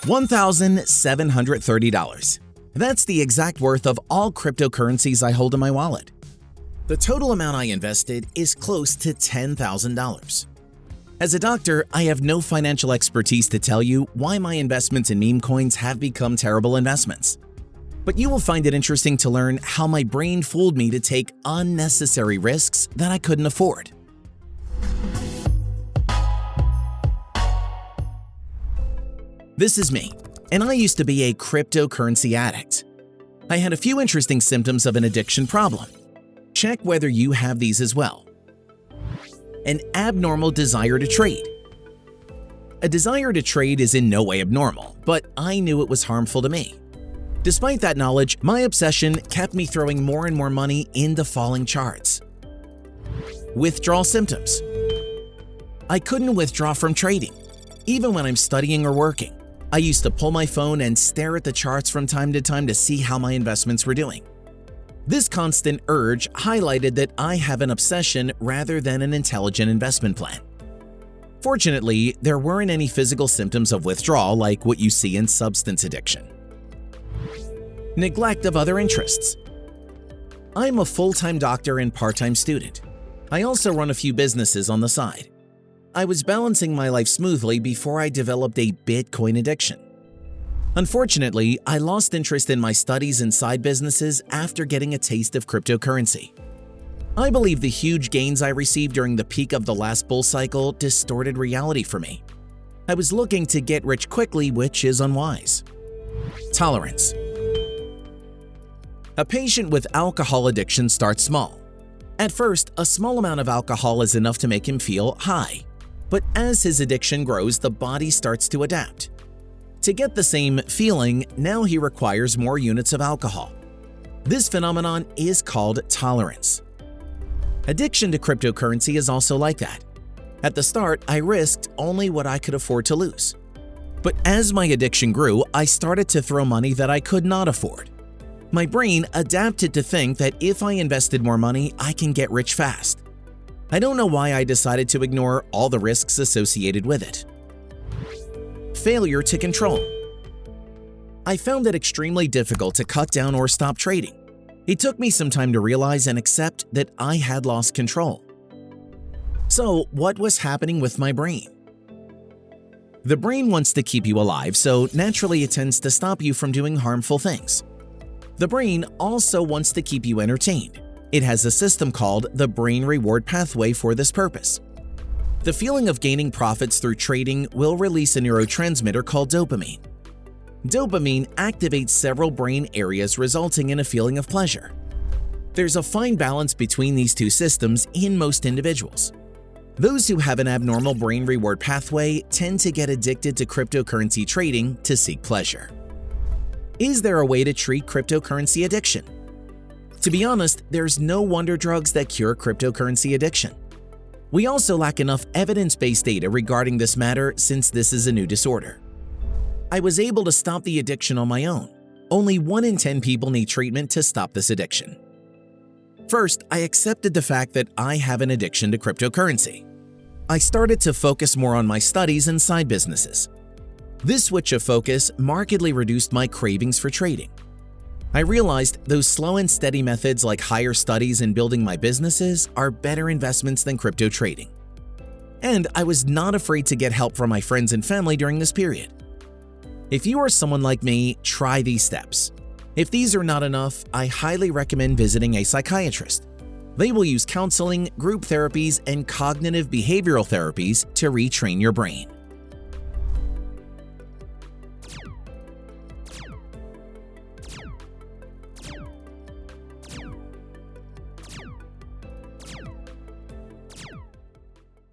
$1,730. That's the exact worth of all cryptocurrencies I hold in my wallet. The total amount I invested is close to $10,000. As a doctor, I have no financial expertise to tell you why my investments in meme coins have become terrible investments. But you will find it interesting to learn how my brain fooled me to take unnecessary risks that I couldn't afford. This is me, and I used to be a cryptocurrency addict. I had a few interesting symptoms of an addiction problem. Check whether you have these as well. An abnormal desire to trade. A desire to trade is in no way abnormal, but I knew it was harmful to me. Despite that knowledge, my obsession kept me throwing more and more money into falling charts. Withdrawal symptoms. I couldn't withdraw from trading, even when I'm studying or working. I used to pull my phone and stare at the charts from time to time to see how my investments were doing. This constant urge highlighted that I have an obsession rather than an intelligent investment plan. Fortunately, there weren't any physical symptoms of withdrawal like what you see in substance addiction. Neglect of other interests. I'm a full-time doctor and part-time student. I also run a few businesses on the side. I was balancing my life smoothly before I developed a Bitcoin addiction. Unfortunately, I lost interest in my studies and side businesses after getting a taste of cryptocurrency. I believe the huge gains I received during the peak of the last bull cycle distorted reality for me. I was looking to get rich quickly, which is unwise. Tolerance. A patient with alcohol addiction starts small. At first, a small amount of alcohol is enough to make him feel high. But as his addiction grows, the body starts to adapt. To get the same feeling, now he requires more units of alcohol. This phenomenon is called tolerance. Addiction to cryptocurrency is also like that. At the start, I risked only what I could afford to lose. But as my addiction grew, I started to throw money that I could not afford. My brain adapted to think that if I invested more money, I can get rich fast. I don't know why I decided to ignore all the risks associated with it. Failure to control. I found it extremely difficult to cut down or stop trading. It took me some time to realize and accept that I had lost control. So, what was happening with my brain? The brain wants to keep you alive, so naturally it tends to stop you from doing harmful things. The brain also wants to keep you entertained. It has a system called the brain reward pathway for this purpose. The feeling of gaining profits through trading will release a neurotransmitter called dopamine. Dopamine activates several brain areas, resulting in a feeling of pleasure. There's a fine balance between these two systems in most individuals. Those who have an abnormal brain reward pathway tend to get addicted to cryptocurrency trading to seek pleasure. Is there a way to treat cryptocurrency addiction? To be honest, there's no wonder drugs that cure cryptocurrency addiction. We also lack enough evidence-based data regarding this matter since this is a new disorder. I was able to stop the addiction on my own. Only 1 in 10 people need treatment to stop this addiction. First, I accepted the fact that I have an addiction to cryptocurrency. I started to focus more on my studies and side businesses. This switch of focus markedly reduced my cravings for trading. I realized those slow and steady methods like higher studies and building my businesses are better investments than crypto trading. And I was not afraid to get help from my friends and family during this period. If you are someone like me, try these steps. If these are not enough, I highly recommend visiting a psychiatrist. They will use counseling, group therapies, and cognitive behavioral therapies to retrain your brain.